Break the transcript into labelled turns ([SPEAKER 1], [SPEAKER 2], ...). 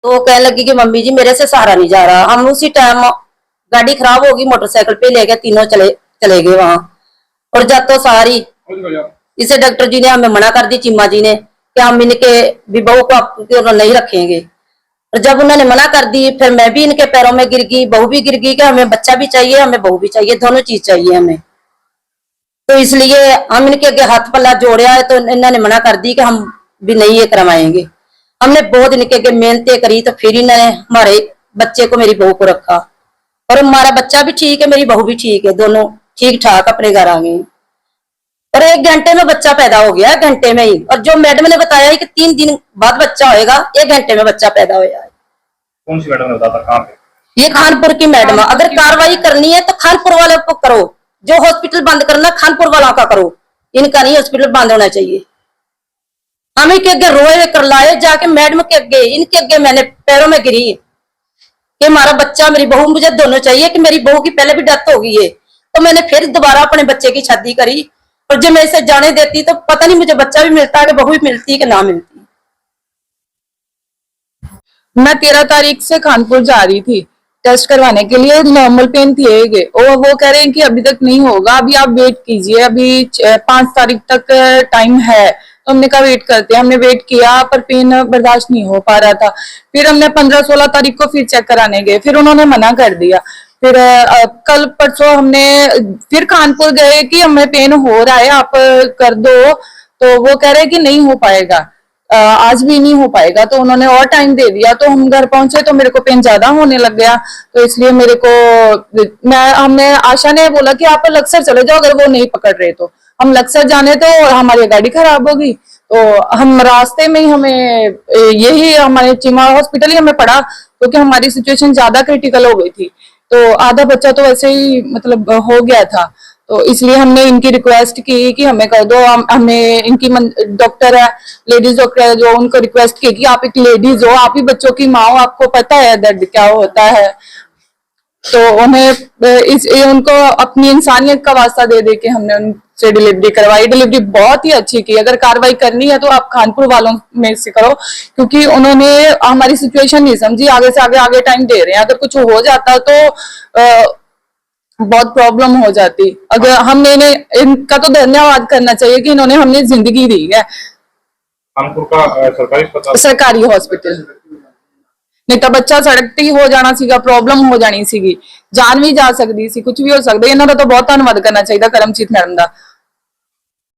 [SPEAKER 1] तो वो कहने लगी कि मम्मी जी मेरे से सहारा नहीं जा रहा। हम उसी टाइम गाड़ी खराब होगी, मोटरसाइकिल पे ले गए, तीनों चले गए वहां। और जब तो सारी इसे डॉक्टर जी ने हमें मना कर दी, चीमा जी ने, कि हम इनके भी बहू को आपको नहीं रखेंगे। और जब उन्होंने मना कर दी, फिर मैं भी इनके पैरों में गिर गई, बहू भी गिर गई कि हमें बच्चा भी चाहिए, हमें बहू भी चाहिए, दोनों चीज चाहिए हमें। तो इसलिए हम इनके आगे हाथ पल्ला जोड़िया है, तो इन्होंने मना कर दी कि हम भी नहीं ये करवाएंगे। हमने बहुत इनके आगे मेहनतें करी, तो फिर इन्होंने हमारे बच्चे को, मेरी बहू को रखा। और हमारा बच्चा भी ठीक है, मेरी बहू भी ठीक है, दोनों ठीक ठाक अपने घर आ गए। और 1 घंटे में बच्चा पैदा हो गया, 1 घंटे में ही। और जो मैडम ने बताया है कि 3 दिन बाद बच्चा होएगा, 1 घंटे में बच्चा पैदा हो जाए।
[SPEAKER 2] कौन सी मैडम ने बताया था, कहाँ पे?
[SPEAKER 1] ये खानपुर की मैडम। अगर कार्रवाई करनी है तो खानपुर वाले को करो, जो हॉस्पिटल बंद करना खानपुर वालों का करो, इनका नहीं हॉस्पिटल बंद होना चाहिए। हम इनके आगे रोए कर लाए जाके मैडम के आगे, इनके आगे मैंने पैरों में गिरी कि हमारा बच्चा, मेरी बहू, मुझे दोनों चाहिए। कि मेरी बहू की पहले भी डेथ हो गई है, तो मैंने फिर दोबारा अपने बच्चे की शादी करी। और जब मैं इसे जाने देती तो पता नहीं मुझे बच्चा भी मिलता कि बहू भी मिलती कि ना मिलती।
[SPEAKER 3] मैं 13 तारीख से कानपुर जा रही थी टेस्ट करवाने के लिए, नॉर्मल पेन थे और वो कह रहे हैं कि अभी तक नहीं होगा, अभी आप वेट कीजिए, अभी 5 तारीख तक टाइम है। तो हमने कहा वेट करते हैं। हमने वेट किया पर पेन बर्दाश्त नहीं हो पा रहा था। फिर हमने 15-16 तारीख को फिर चेक कराने गए, फिर उन्होंने मना कर दिया। फिर कल परसों हमने फिर कानपुर गए कि हमें पेन हो रहा है, आप कर दो। तो वो कह रहे हैं कि नहीं हो पाएगा, आज भी नहीं हो पाएगा। तो उन्होंने और टाइम दे दिया। तो हम घर पहुंचे तो मेरे को पेन ज्यादा होने लग गया। तो इसलिए मेरे को हमने आशा ने बोला कि आप लक्सर चले जाओ, अगर वो नहीं पकड़ रहे तो। हम लक्सर जाने तो हमारी गाड़ी खराब हो गई। तो हम रास्ते में ही हमें यही हमारे चीमा हॉस्पिटल ही हमें पड़ा, क्योंकि हमारी सिचुएशन ज्यादा क्रिटिकल हो गई थी। तो आधा बच्चा तो वैसे ही मतलब हो गया था। तो इसलिए हमने इनकी रिक्वेस्ट की कि हमें कर दो। हमें इनकी डॉक्टर है, लेडीज डॉक्टर है, जो उनको रिक्वेस्ट की कि आप एक लेडीज हो, आप ही बच्चों की माँ हो, आपको पता है दर्द क्या होता है। तो उन्हें उनको अपनी इंसानियत का वास्ता दे दे के हमने उनसे डिलीवरी करवाई। डिलीवरी बहुत ही अच्छी की। अगर कार्रवाई करनी है तो आप कानपुर वालों में से करो, क्योंकि उन्होंने हमारी सिचुएशन नहीं समझी। आगे से आगे टाइम दे रहे हैं। अगर कुछ हो जाता तो बहुत प्रॉब्लम हो जाती। अगर हमने इनका तो धन्यवाद करना चाहिए कि इन्होंने हमें जिंदगी दी है।
[SPEAKER 2] कानपुर का सरकारी अस्पताल,
[SPEAKER 3] सरकारी हॉस्पिटल, नहीं तो बच्चा सड़क ते ही हो जाना सीगा, प्रॉब्लम हो जानी सीगी, जान भी जा सकती सी, कुछ भी हो सकता। इन्हों का तो बहुत धन्यवाद करना चाहिए करमजीत मैडम का।